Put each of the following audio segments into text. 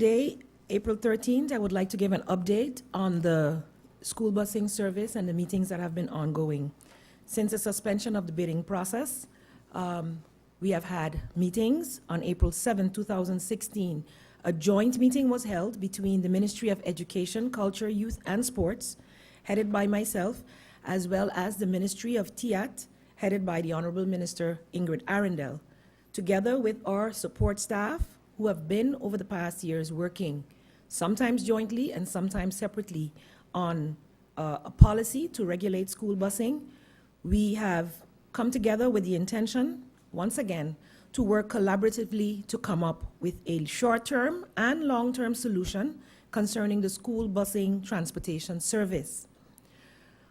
today, April 13th, I would like to give an update on the school busing service and the meetings that have been ongoing. Since the suspension of the bidding process, we have had meetings. On April 7, 2016, a joint meeting was held between the Ministry of Education, Culture, Youth, and Sports, headed by myself, as well as the Ministry of TIAT, headed by the Honorable Minister Ingrid Arundel, together with our support staff who have been over the past years working, sometimes jointly and sometimes separately, on a policy to regulate school busing. We have come together with the intention, once again, to work collaboratively to come up with a short-term and long-term solution concerning the school busing transportation service.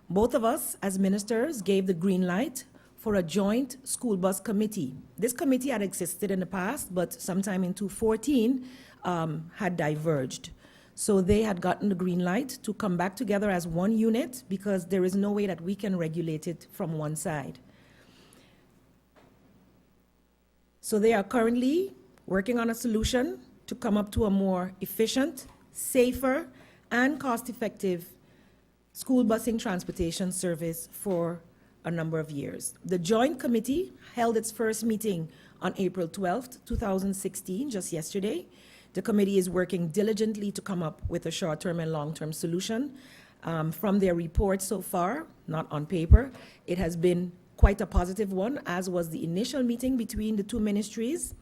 Both of us, as ministers, gave the green light for a joint school bus committee. This committee had existed in the past, but sometime in 2014 had diverged. So they had gotten the green light to come back together as one unit because there is no way that we can regulate it from one side. So they are currently working on a solution to come up to a more efficient, safer, and cost-effective school busing transportation service for a number of years. The Joint Committee held its first meeting on April 12th, 2016, just yesterday. The committee is working diligently to come up with a short-term and long-term solution. From their report so far, not on paper, it has been quite a positive one, as was the initial meeting between the two ministries.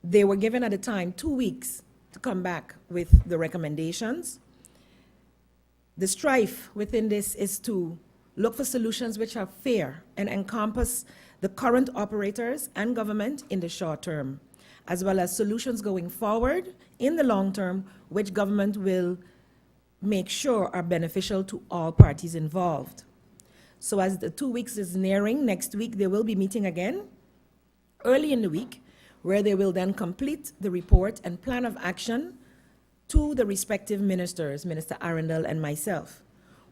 They were given at the time 2 weeks to come back with the recommendations. The strife within this is to look for solutions which are fair and encompass the current operators and government in the short term, as well as solutions going forward in the long term, which government will make sure are beneficial to all parties involved. So as the 2 weeks is nearing, next week they will be meeting again early in the week, where they will then complete the report and plan of action to the respective ministers, Minister Arundel and myself.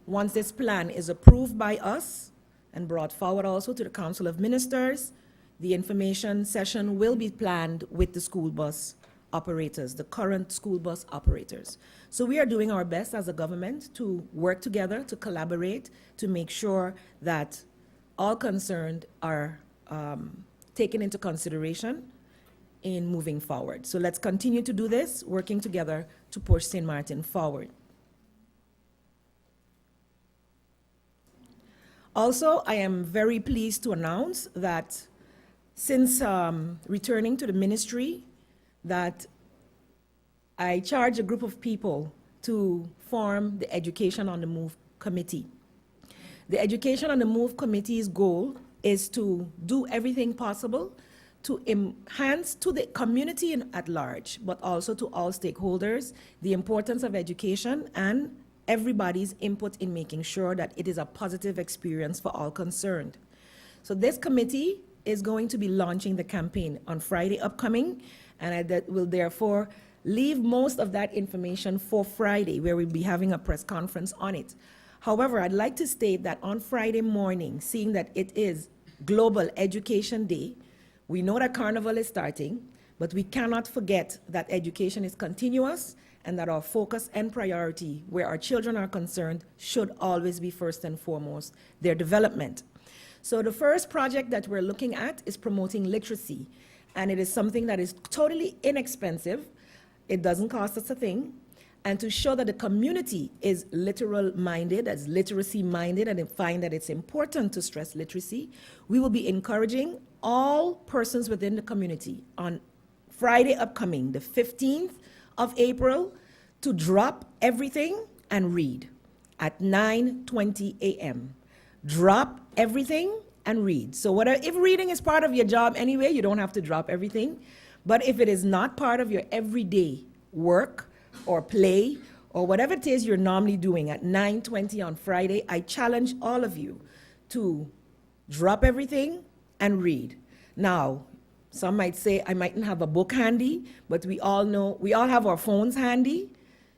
Once this plan is approved by us and brought forward also to the Council of Ministers, the information session will be planned with the school bus operators, the current school bus operators. So we are doing our best as a government to work together, to collaborate, to make sure that all concerned are taken into consideration in moving forward. So let's continue to do this, working together to push St. Martin forward. Also, I am very pleased to announce that since returning to the ministry, that I charge a group of people to form the Education on the Move Committee. The Education on the Move Committee's goal is to do everything possible to enhance to the community at large, but also to all stakeholders, the importance of education and everybody's input in making sure that it is a positive experience for all concerned. So this committee is going to be launching the campaign on Friday upcoming, and I will therefore leave most of that information for Friday, where we'll be having a press conference on it. However, I'd like to state that on Friday morning, seeing that it is Global Education Day, we know that Carnival is starting, but we cannot forget that education is continuous and that our focus and priority, where our children are concerned, should always be first and foremost their development. So the first project that we're looking at is promoting literacy, and it is something that is totally inexpensive. It doesn't cost us a thing. And to show that the community is literal-minded, as literacy-minded, and find that it's important to stress literacy, we will be encouraging all persons within the community on Friday upcoming, the 15th of April, to drop everything and read at 9:20 a.m. Drop everything and read. So if reading is part of your job anyway, you don't have to drop everything. But if it is not part of your everyday work or play or whatever it is you're normally doing at 9:20 on Friday, I challenge all of you to drop everything and read. Now, some might say I mightn't have a book handy, but we all know, we all have our phones handy.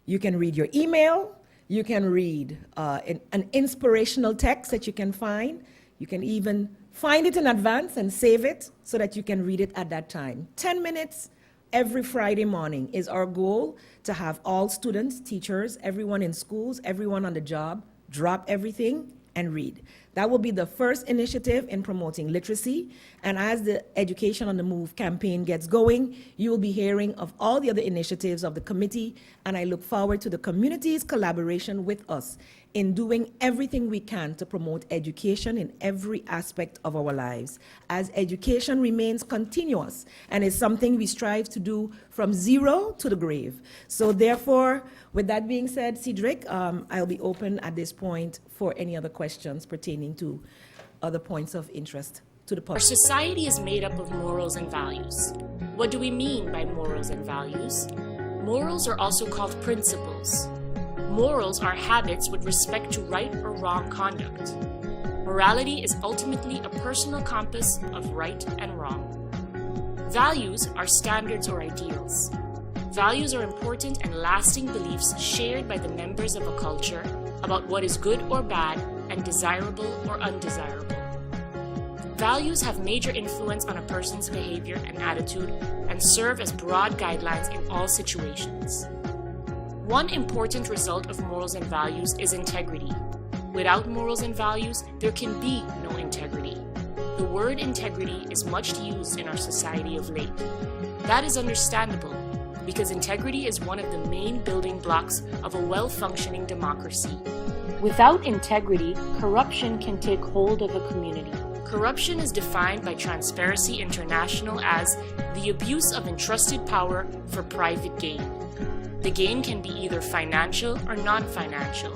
You can read your email. You can read an inspirational text that you can find. You can even find it in advance and save it so that you can read it at that time. 10 minutes every Friday morning is our goal to have all students, teachers, everyone in schools, everyone on the job, drop everything and read. That will be the first initiative in promoting literacy. And as the Education on the Move campaign gets going, you will be hearing of all the other initiatives of the committee. And I look forward to the community's collaboration with us in doing everything we can to promote education in every aspect of our lives, as education remains continuous and is something we strive to do from zero to the grave. So therefore, with that being said, Cedric, I'll be open at this point for any other questions pertaining to other points of interest to the Our public. society is made up of morals and values. What do we mean by morals and values? Morals are also called principles. Morals are habits with respect to right or wrong conduct. Morality is ultimately a personal compass of right and wrong. Values are standards or ideals. Values are important and lasting beliefs shared by the members of a culture about what is good or bad and desirable or undesirable. Values have major influence on a person's behavior and attitude and serve as broad guidelines in all situations. One important result of morals and values is integrity. Without morals and values, there can be no integrity. The word integrity is much used in our society of late. That is understandable, because integrity is one of the main building blocks of a well-functioning democracy. Without integrity, corruption can take hold of a community. Corruption is defined by Transparency International as the abuse of entrusted power for private gain. The gain can be either financial or non-financial.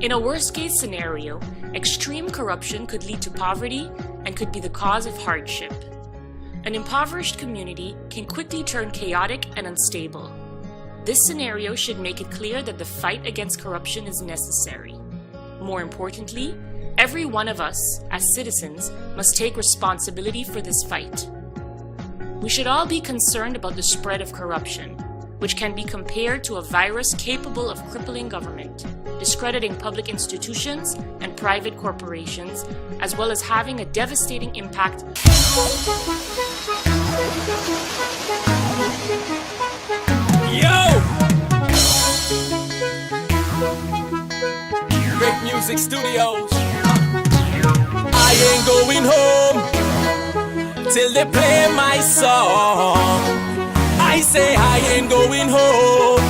In a worst-case scenario, extreme corruption could lead to poverty and could be the cause of hardship. An impoverished community can quickly turn chaotic and unstable. This scenario should make it clear that the fight against corruption is necessary. More importantly, every one of us, as citizens, must take responsibility for this fight. We should all be concerned about the spread of corruption, which can be compared to a virus capable of crippling government, discrediting public institutions and private corporations, as well as having a devastating impact. Yo! Great Music Studios. I ain't going home till they play my song. I say I ain't going home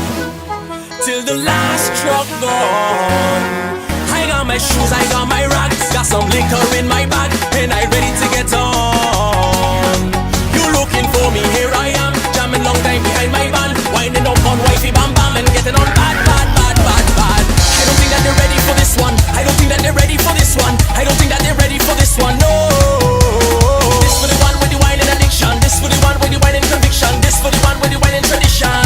till the last truck gone. I got my shoes, I got my rocks, got some liquor in my bag, and I ready to get on. You looking for me, here I am, jamming long time behind my van, winding up on wifey bam bam and getting on bad, bad, bad, bad, bad. I don't think that they're ready for this one. I don't think that they're ready for this one. I don't think that they're ready for this one. No. This for the one with the wine and addiction. This for the one with the wine and conviction. This for the one with the wine and tradition.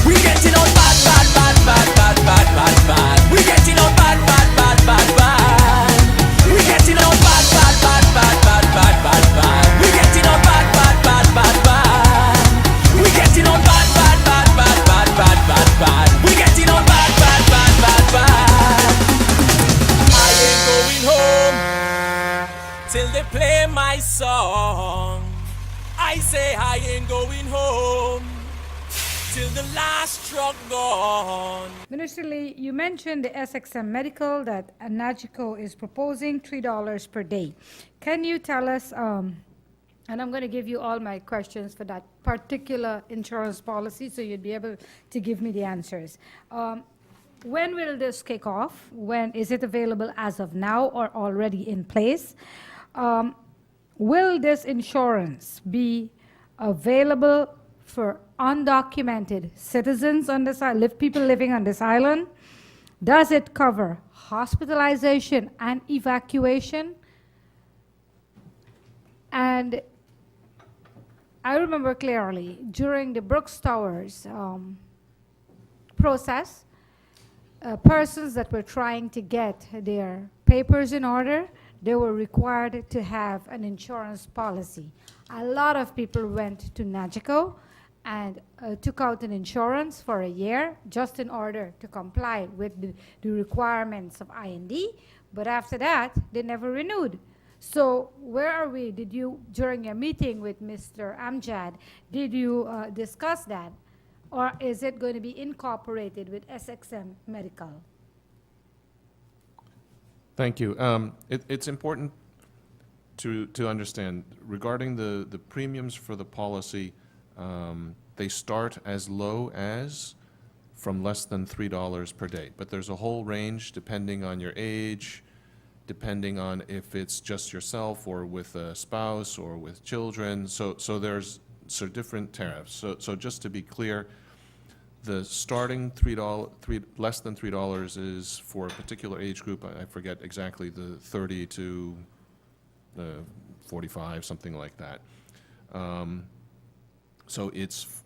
We getting on bad, bad, bad, bad, bad, bad, bad, bad. We getting on bad, bad, bad, bad, bad. We getting on bad, bad, bad, bad, bad, bad, bad, bad. We getting on bad, bad, bad, bad, bad. We getting on bad, bad, bad, bad, bad, bad, bad, bad. We getting on bad, bad, bad, bad, bad. I ain't going home till they play my song. I say I ain't going home till the last truck gone. Minister Lee, you mentioned the SXM Medical that NAGICO is proposing $3 per day. Can you tell us, and I'm going to give you all my questions for that particular insurance policy, so you'd be able to give me the answers. When will this kick off? When is it available as of now or already in place? Will this insurance be available for undocumented citizens on this island, people living on this island? Does it cover hospitalization and evacuation? And I remember clearly during the Brooks Towers process, persons that were trying to get their papers in order, they were required to have an insurance policy. A lot of people went to NAGICO and took out an insurance for a year just in order to comply with the requirements of IND, but after that, they never renewed. So where are we? Did you, during your meeting with Mr. Amjad, did you discuss that? Or is it going to be incorporated with SXM Medical? Thank you. It's important to understand, regarding the premiums for the policy, they start as low as from less than $3 per day. But there's a whole range depending on your age, depending on if it's just yourself or with a spouse or with children. So there's different tariffs. So just to be clear, the starting less than $3 is for a particular age group. I forget exactly, the 30 to 45, something like that. So it's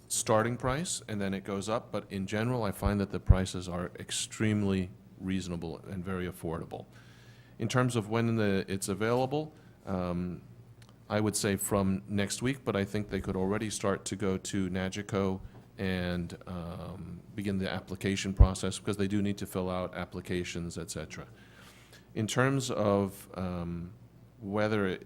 starting price, and then it goes up. But in general, I find that the prices are extremely reasonable and very affordable. In terms of when it's available, I would say from next week, but I think they could already start to go to NAGICO and begin the application process, because they do need to fill out applications, et cetera. In terms of whether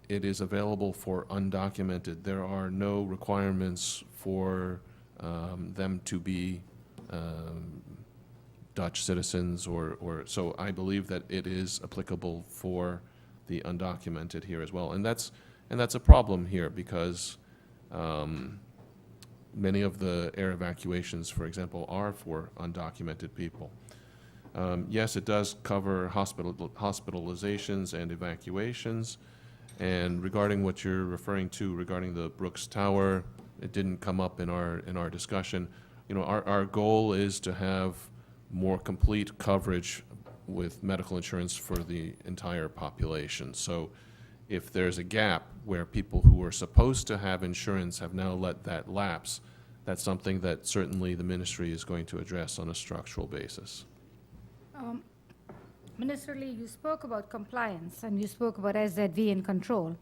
it is available for undocumented, there are no requirements for them to be Dutch citizens, or so I believe that it is applicable for the undocumented here as well. And that's a problem here, because many of the air evacuations, for example, are for undocumented people. Yes, it does cover hospitalizations and evacuations. And regarding what you're referring to regarding the Brooks Tower, it didn't come up in our discussion. You know, our goal is to have more complete coverage with medical insurance for the entire population. So if there's a gap where people who are supposed to have insurance have now let that lapse, that's something that certainly the ministry is going to address on a structural basis. Minister Lee, you spoke about compliance and you spoke about SZV and control.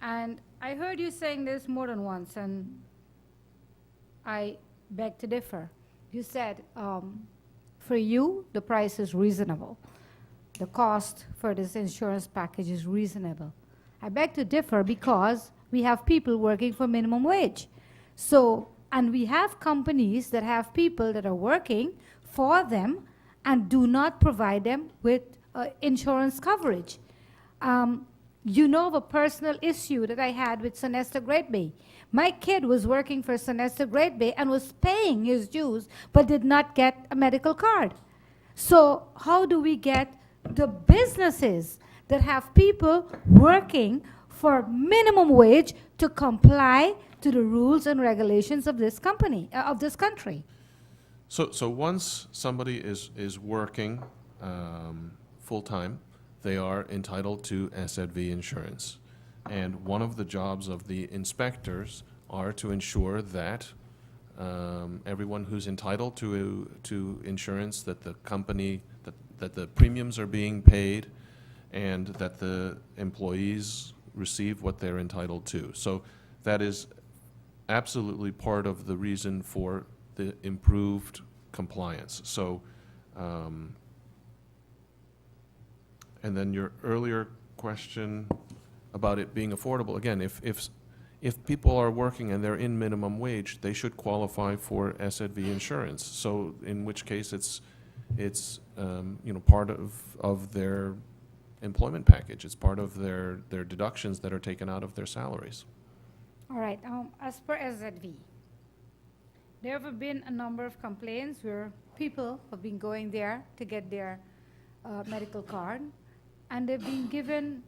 And I heard you saying this more than once, and I beg to differ. You said, for you, the price is reasonable. The cost for this insurance package is reasonable. I beg to differ, because we have people working for minimum wage. So, and we have companies that have people that are working for them and do not provide them with insurance coverage. You know of a personal issue that I had with Sonesta Great Bay. My kid was working for Sonesta Great Bay and was paying his dues, but did not get a medical card. So how do we get the businesses that have people working for minimum wage to comply to the rules and regulations of this company, of this country? So once somebody is working full-time, they are entitled to SZV insurance. And one of the jobs of the inspectors are to ensure that everyone who's entitled to insurance, that the company, that the premiums are being paid, and that the employees receive what they're entitled to. So that is absolutely part of the reason for the improved compliance. So, and then your earlier question about it being affordable, again, if people are working and they're in minimum wage, they should qualify for SZV insurance. So in which case it's you know, part of their employment package. It's part of their deductions that are taken out of their salaries. All right, as per SZV, there have been a number of complaints where people have been going there to get their medical card, and they've been given,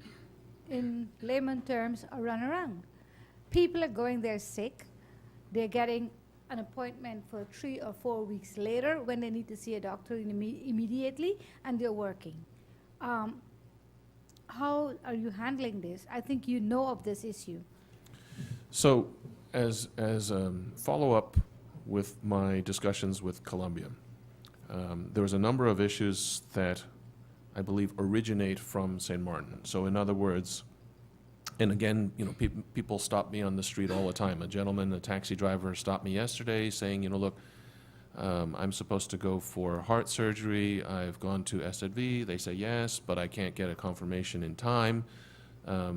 in layman terms, a runaround. People are going there sick. They're getting an appointment for 3 or 4 weeks later when they need to see a doctor immediately, and they're working. How are you handling this? I think you know of this issue. So as follow-up with my discussions with Columbia, there was a number of issues that I believe originate from St. Martin. So in other words, and again, you know, people stop me on the street all the time. A gentleman, a taxi driver, stopped me yesterday saying, you know, look, I'm supposed to go for heart surgery. I've gone to SZV. They say yes, but I can't get a confirmation in time.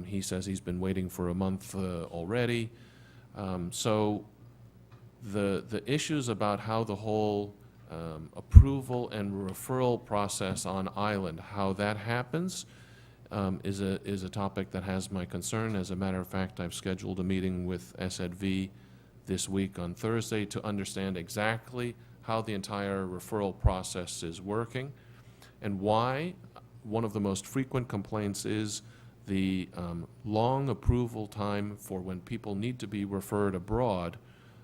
He says he's been waiting for a month already. So the issues about how the whole approval and referral process on island, how that happens, is a topic that has my concern. As a matter of fact, I've scheduled a meeting with SZV this week on Thursday to understand exactly how the entire referral process is working and why. One of the most frequent complaints is the long approval time for when people need to be referred abroad,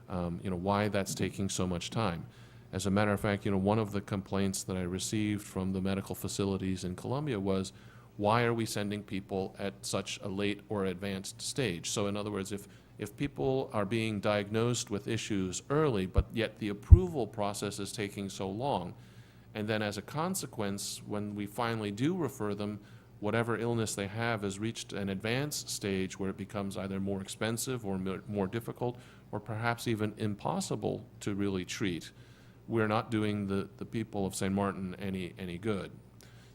why that's taking so much time. As a matter of fact, one of the complaints that I received from the medical facilities in Colombia was, why are we sending people at such a late or advanced stage? So in other words, if people are being diagnosed with issues early, but yet the approval process is taking so long, and then as a consequence, when we finally do refer them, whatever illness they have has reached an advanced stage where it becomes either more expensive or more difficult, or perhaps even impossible to really treat, we're not doing the people of St. Martin any good.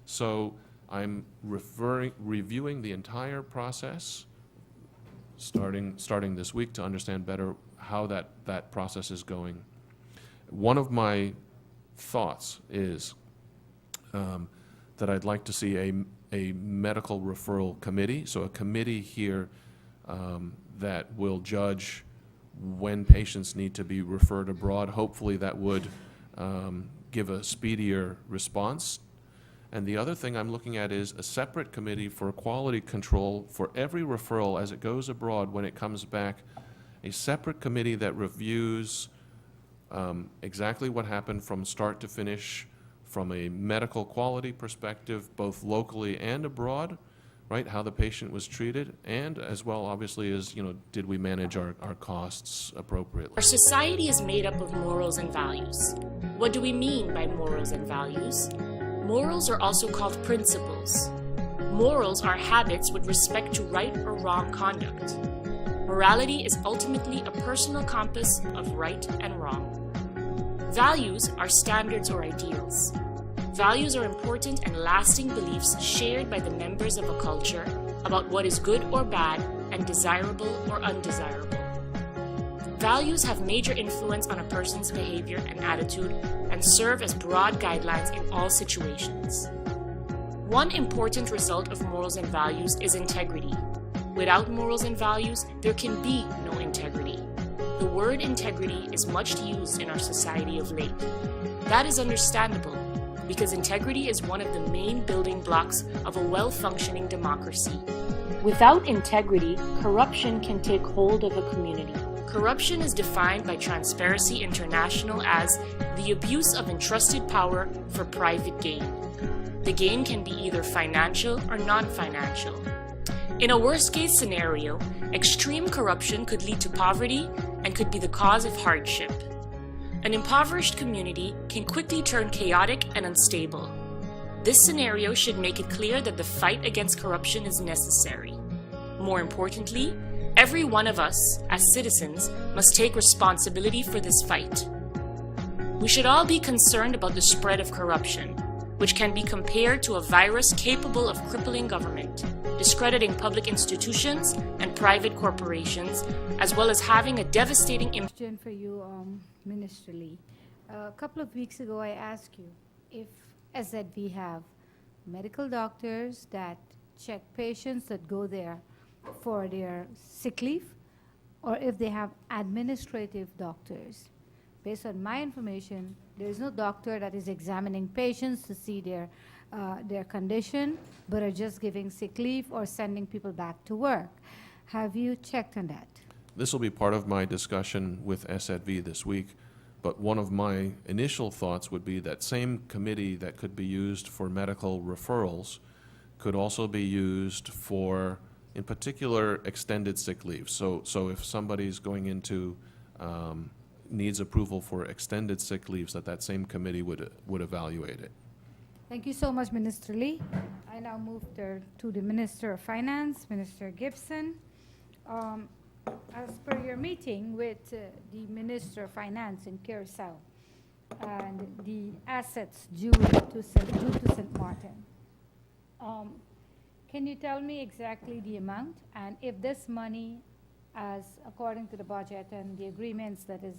So I'm reviewing the entire process, starting this week, to understand better how that process is going. One of my thoughts is that I'd like to see a medical referral committee, so a committee here that will judge when patients need to be referred abroad. Hopefully that would give a speedier response. And the other thing I'm looking at is a separate committee for quality control for every referral as it goes abroad. When it comes back, a separate committee that reviews exactly what happened from start to finish from a medical quality perspective, both locally and abroad, right? How the patient was treated, and as well, obviously, as, did we manage our costs appropriately? Our society is made up of morals and values. What do we mean by morals and values? Morals are also called principles. Morals are habits with respect to right or wrong conduct. Morality is ultimately a personal compass of right and wrong. Values are standards or ideals. Values are important and lasting beliefs shared by the members of a culture about what is good or bad and desirable or undesirable. Values have major influence on a person's behavior and attitude and serve as broad guidelines in all situations. One important result of morals and values is integrity. Without morals and values, there can be no integrity. The word integrity is much used in our society of late. That is understandable, because integrity is one of the main building blocks of a well-functioning democracy. Without integrity, corruption can take hold of a community. Corruption is defined by Transparency International as the abuse of entrusted power for private gain. The gain can be either financial or non-financial. In a worst-case scenario, extreme corruption could lead to poverty and could be the cause of hardship. An impoverished community can quickly turn chaotic and unstable. This scenario should make it clear that the fight against corruption is necessary. More importantly, every one of us, as citizens, must take responsibility for this fight. We should all be concerned about the spread of corruption, which can be compared to a virus capable of crippling government, discrediting public institutions and private corporations, as well as having a devastating impact. Question for you, Minister Lee. A couple of weeks ago, I asked you if SZV have medical doctors that check patients that go there for their sick leave, or if they have administrative doctors. Based on my information, there is no doctor that is examining patients to see their condition, but are just giving sick leave or sending people back to work. Have you checked on that? This will be part of my discussion with SZV this week, but one of my initial thoughts would be that same committee that could be used for medical referrals could also be used for, in particular, extended sick leave. So if somebody's going into, needs approval for extended sick leaves, that same committee would evaluate it. Thank you so much, Minister Lee. I now move to the Minister of Finance, Minister Gibson. As per your meeting with the Minister of Finance in Curacao, and the assets due to St. Martin. Can you tell me exactly the amount, and if this money, as according to the budget and the agreements that is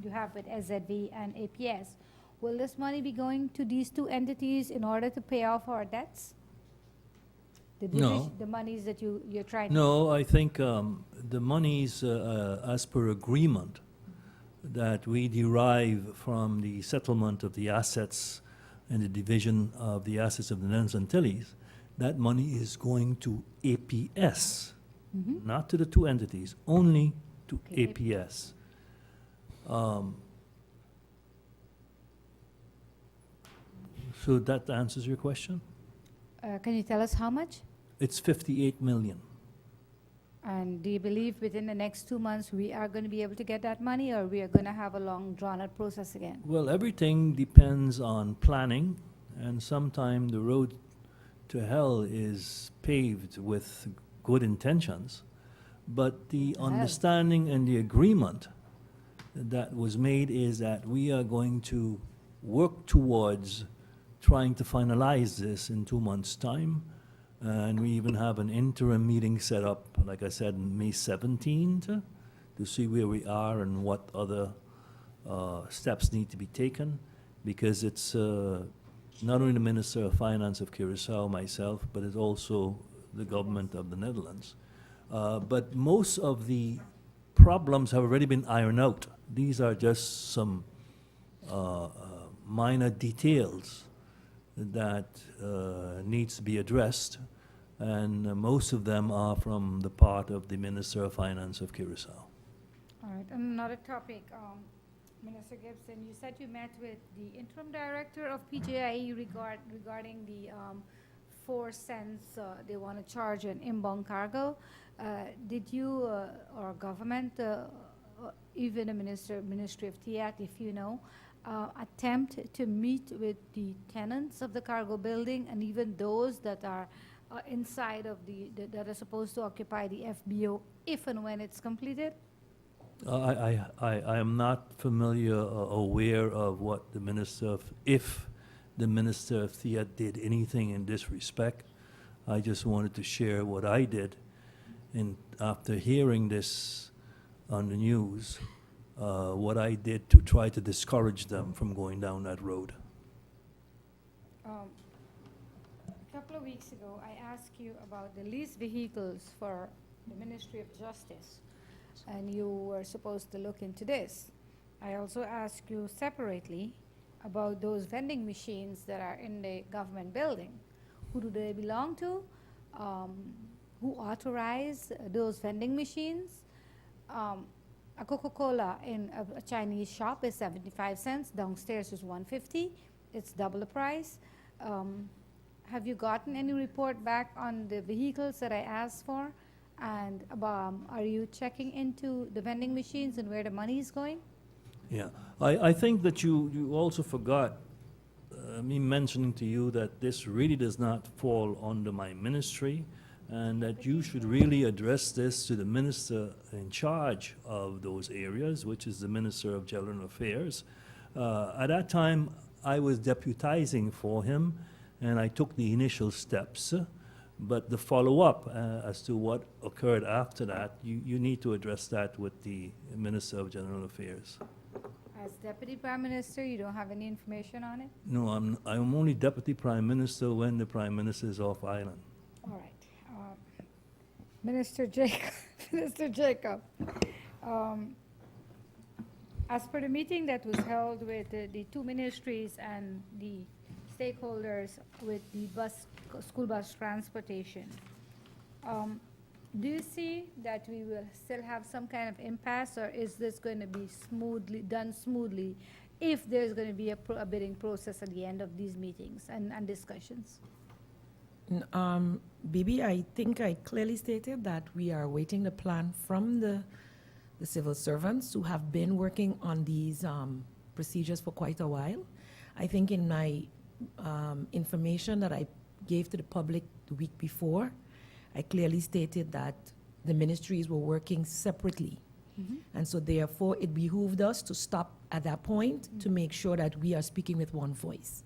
you have with SZV and APS, will this money be going to these two entities in order to pay off our debts? No. The monies that you're trying to. No, I think the monies, as per agreement, that we derive from the settlement of the assets and the division of the assets of the Netherlands Antilles, that money is going to APS, not to the two entities, only to Okay. APS. So that answers your question? Can you tell us how much? It's 58 million. And do you believe within the next 2 months we are going to be able to get that money, or we are going to have a long drawn-out process again? Well, everything depends on planning, and sometime the road to hell is paved with good intentions. But the Well. understanding and the agreement that was made is that we are going to work towards trying to finalize this in 2 months' time. And we even have an interim meeting set up, like I said, on May 17th, to see where we are and what other steps need to be taken, because it's not only the Minister of Finance of Curaçao, myself, but it's also the government of the Netherlands. But most of the problems have already been ironed out. These are just some minor details that needs to be addressed, and most of them are from the part of the Minister of Finance of Curaçao. All right, another topic. Minister Gibson, you said you met with the interim director of PJIE regarding the 4 cents they want to charge an inbound cargo. Did you or government, even the Ministry of TIAT, if you know, attempt to meet with the tenants of the cargo building and even those that are inside of that are supposed to occupy the FBO if and when it's completed? I am not familiar or aware of what the Minister of, if the Minister of TIAT did anything in this respect. I just wanted to share what I did, and after hearing this on the news, what I did to try to discourage them from going down that road. A couple of weeks ago, I asked you about the leased vehicles for the Ministry of Justice, and you were supposed to look into this. I also asked you separately about those vending machines that are in the government building. Who do they belong to? Who authorized those vending machines? A Coca-Cola in a Chinese shop is 75 cents. Downstairs is 150. It's double the price. Have you gotten any report back on the vehicles that I asked for? And are you checking into the vending machines and where the money is going? Yeah, I think that you also forgot me mentioning to you that this really does not fall under my ministry, and that you should really address this to the minister in charge of those areas, which is the Minister of General Affairs. At that time, I was deputizing for him, and I took the initial steps, but the follow-up as to what occurred after that, you need to address that with the Minister of General Affairs. As Deputy Prime Minister, you don't have any information on it? No, I'm only Deputy Prime Minister when the Prime Minister is off island. All right. Minister Jacob, Minister Jacob, as per the meeting that was held with the two ministries and the stakeholders with the school bus transportation, do you see that we will still have some kind of impasse, or is this going to be done smoothly if there's going to be a bidding process at the end of these meetings and discussions? Bibi, I think I clearly stated that we are awaiting the plan from the civil servants who have been working on these procedures for quite a while. I think in my information that I gave to the public the week before, I clearly stated that the ministries were working separately And so therefore, it behooved us to stop at that point to make sure that we are speaking with one voice.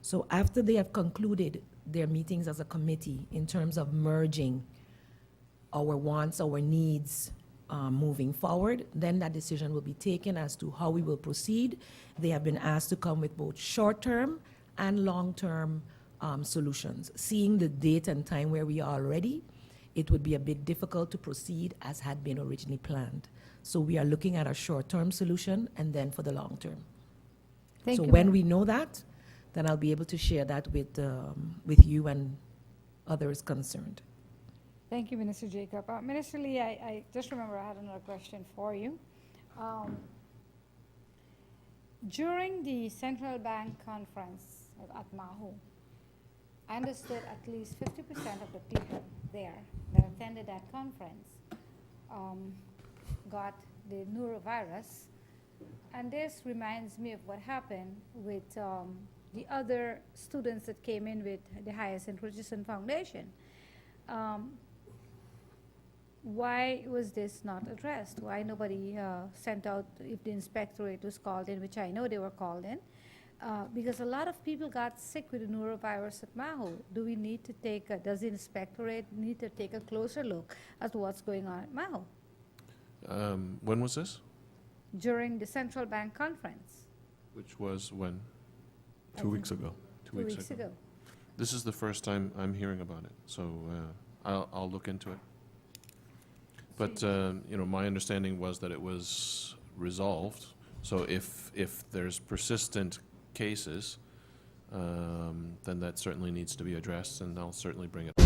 So after they have concluded their meetings as a committee in terms of merging our wants, our needs, moving forward, then that decision will be taken as to how we will proceed. They have been asked to come with both short-term and long-term solutions. Seeing the date and time where we are already, it would be a bit difficult to proceed as had been originally planned. So we are looking at a short-term solution and then for the long term. Thank So you, when ma'am. we know that, then I'll be able to share that with you and others concerned. Thank you, Minister Jacob. Minister Lee, I just remember I had another question for you. During the Central Bank Conference at Mahu, I understood at least 50% of the people there that attended that conference got the norovirus. And this reminds me of what happened with the other students that came in with the Hyacinth Richardson Foundation. Why was this not addressed? Why nobody sent out, if the inspectorate was called in, which I know they were called in, because a lot of people got sick with the norovirus at Mahu. Do we need to does the inspectorate need to take a closer look at what's going on at Mahu? When was this? During the Central Bank Conference, Which was when? I 2 think weeks ago. 2 weeks ago. This is the first time I'm hearing about it, so I'll look into it. But, my understanding was that it was resolved, so if there's persistent cases, then that certainly needs to be addressed, and I'll certainly bring it.